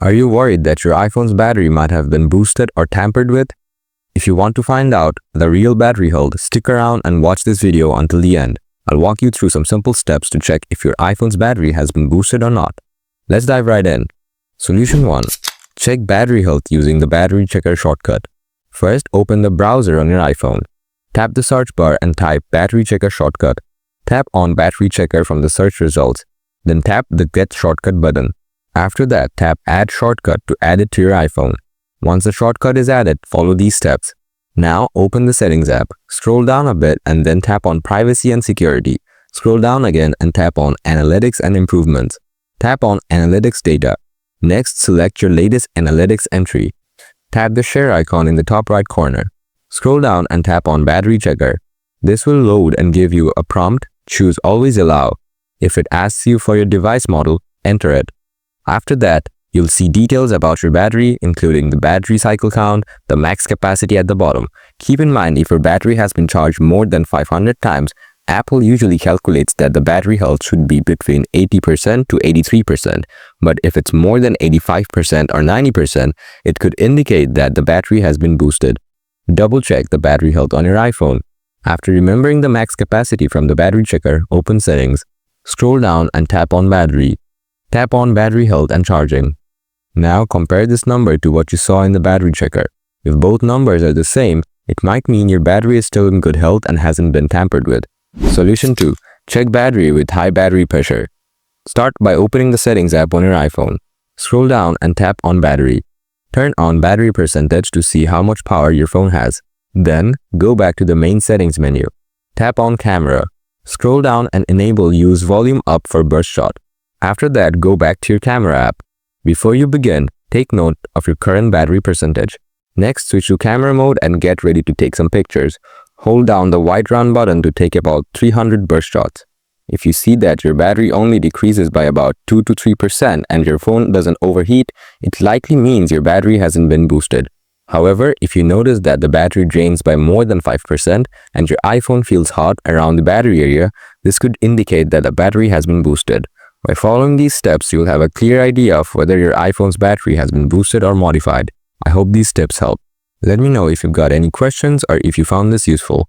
Are you worried that your iPhone's battery might have been boosted or tampered with? If you want to find out the real battery health, stick around and watch this video until the end. I'll walk you through some simple steps to check if your iPhone's battery has been boosted or not. Let's dive right in. Solution 1. Check battery health using the battery checker shortcut. First, open the browser on your iPhone. Tap the search bar and type battery checker shortcut. Tap on battery checker from the search results. Then tap the get shortcut button. After that, tap add shortcut to add it to your iPhone. Once the shortcut is added, follow these steps. Now, open the settings app, scroll down a bit and then tap on privacy and security. Scroll down again and tap on analytics and improvements. Tap on analytics data. Next, select your latest analytics entry. Tap the share icon in the top right corner. Scroll down and tap on battery checker. This will load and give you a prompt. Choose always allow. If it asks you for your device model, enter it. After that, you'll see details about your battery, including the battery cycle count, the max capacity at the bottom. Keep in mind, if your battery has been charged more than 500 times, Apple usually calculates that the battery health should be between 80% to 83%. But if it's more than 85% or 90%, it could indicate that the battery has been boosted. Double check the battery health on your iPhone. After remembering the max capacity from the battery checker, open settings. Scroll down and tap on battery. Tap on battery health and charging. Now compare this number to what you saw in the battery checker. If both numbers are the same, it might mean your battery is still in good health and hasn't been tampered with. Solution 2. Check battery with high battery pressure. Start by opening the settings app on your iPhone. Scroll down and tap on battery. Turn on battery percentage to see how much power your phone has. Then, go back to the main settings menu. Tap on camera. Scroll down and enable use volume up for burst shot. After that, go back to your camera app. Before you begin, take note of your current battery percentage. Next, switch to camera mode and get ready to take some pictures. Hold down the white round button to take about 300 burst shots. If you see that your battery only decreases by about 2 to 3% and your phone doesn't overheat, it likely means your battery hasn't been boosted. However, if you notice that the battery drains by more than 5% and your iPhone feels hot around the battery area, this could indicate that the battery has been boosted. By following these steps, you'll have a clear idea of whether your iPhone's battery has been boosted or modified. I hope these tips help. Let me know if you've got any questions or if you found this useful.